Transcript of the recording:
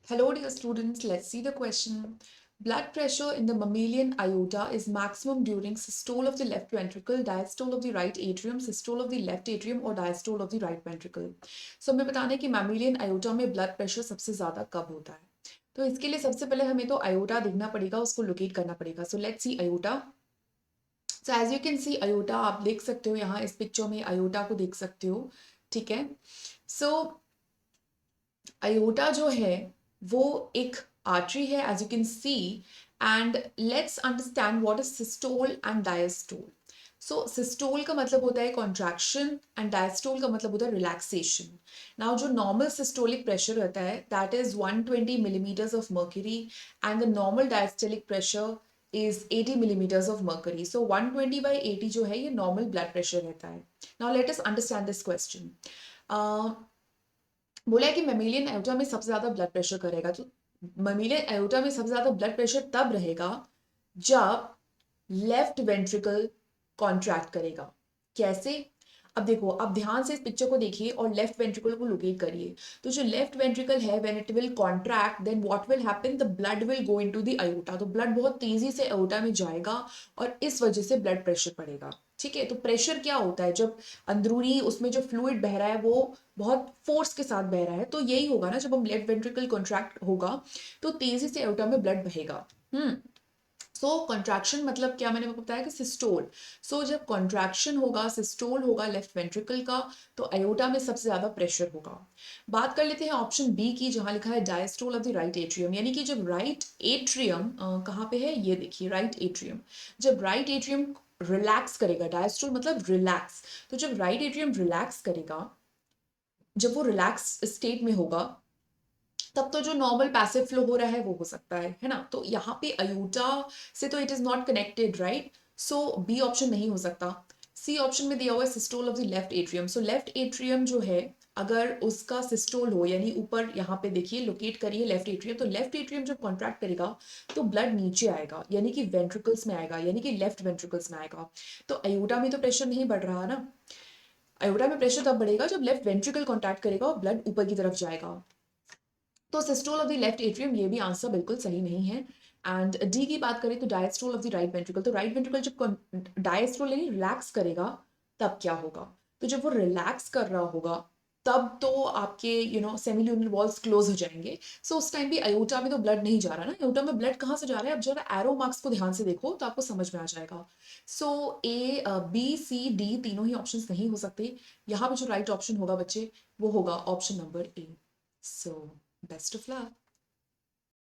Hello dear students, let's see the question. Blood pressure in the mammalian aorta is maximum during systole of the left ventricle, diastole of the right atrium, systole of the left atrium और diastole of the right ventricle. So हमें बताना है कि mammalian aorta में blood pressure सबसे ज़्यादा कब होता है. तो इसके लिए सबसे पहले हमें तो aorta देखना पड़ेगा, उसको locate करना पड़ेगा. So let's see aorta. So as you can see aorta आप देख सकते हो यहाँ इस पिक्चर में aorta को देख सकते हो, ठीक है. So aorta जो है वो एक आर्टरी है as you can see and let's understand what is systole and diastole. So systole का मतलब होता है कॉन्ट्रैक्शन एंड डायस्टोल का मतलब होता है रिलैक्सेशन. नाउ जो नॉर्मल सिस्टोलिक प्रेशर रहता है that is 120 millimetres of mercury and the normal diastolic pressure is 80 millimeters of mercury. So 120 by 80 जो है ये normal blood pressure रहता है. Now let us understand this question. बोला है कि मेमेलियन एयोटा में सबसे ज्यादा ब्लड प्रेशर करेगा. तो मेमेलियन एयोटा में सबसे ज्यादा ब्लड प्रेशर तब रहेगा जब लेफ्ट वेंट्रिकल कॉन्ट्रैक्ट करेगा. कैसे? अब देखो, अब ध्यान से इस पिक्चर को देखिए और लेफ्ट वेंट्रिकल को लोकेट करिए. तो जो लेफ्ट वेंट्रिकल है when it will contract then what will happen, the blood will go into the aorta. तो ब्लड बहुत तेजी से अयोटा में जाएगा और इस वजह से ब्लड प्रेशर बढ़ेगा. ठीक है. तो प्रेशर क्या होता है? जब अंदरूनी उसमें जो फ्लूइड बह रहा है वो बहुत फोर्स के साथ बह रहा है. तो यही होगा ना, जब हम लेफ्ट वेंट्रिकल कॉन्ट्रैक्ट होगा तो तेजी से अयोटा में ब्लड बहेगा. सो कॉन्ट्रैक्शन मतलब क्या, मैंने आपको बताया कि सिस्टोल. सो जब कॉन्ट्रैक्शन होगा, सिस्टोल होगा लेफ्ट वेंट्रिकल का, तो अयोटा में सबसे ज्यादा प्रेशर होगा. बात कर लेते हैं ऑप्शन बी की, जहां लिखा है diastole of the right atrium. यानी कि जब राइट एट्रियम कहाँ पे है, ये देखिए राइट एट्रियम. जब राइट एट्रियम रिलैक्स करेगा, डायस्टोल मतलब रिलैक्स, तो जब राइट एट्रियम रिलैक्स करेगा, जब वो रिलैक्स स्टेट में होगा तब तो जो नॉर्मल पैसिव फ्लो हो रहा है वो हो सकता है ना. तो यहाँ पे अयूटा से तो it is not connected, right. So B option नहीं हो सकता. सी ऑप्शन में दिया हुआ है systole of the left atrium. So left atrium जो है अगर उसका सिस्टोल हो, यानी ऊपर यहाँ पे देखिए लोकेट करिए लेफ्ट एट्रियम, तो लेफ्ट एट्रियम जब कॉन्ट्रैक्ट करेगा तो ब्लड नीचे आएगा, यानी कि वेंट्रिकल्स में आएगा, यानी कि लेफ्ट वेंट्रिकल्स में आएगा. तो अयोटा में तो प्रेशर नहीं बढ़ रहा ना. अयोटा में प्रेशर तब बढ़ेगा जब लेफ्ट वेंट्रिकल कॉन्ट्रैक्ट करेगा और ब्लड ऊपर की तरफ जाएगा. तो systole of the left atrium ये भी आंसर बिल्कुल सही नहीं है. एंड डी की बात करें तो डायस्ट्रोल ऑफ द राइट वेंट्रिकल. तो राइट वेंट्रिकल जब डायस्ट्रोल यानी रिलैक्स करेगा तब क्या होगा, तो जब वो रिलैक्स कर रहा होगा तब तो आपके सेमिल्यूनर वॉल्स क्लोज हो जाएंगे. सो उस टाइम भी अयोटा में तो ब्लड नहीं जा रहा ना. अयोटा में ब्लड कहाँ से जा रहा है, अब जरा एरो मार्क्स को ध्यान से देखो तो आपको समझ में आ जाएगा. सो ए बी सी डी तीनों ही ऑप्शंस नहीं हो सकते. यहाँ पे जो राइट ऑप्शन होगा बच्चे वो होगा option number A. So best of luck.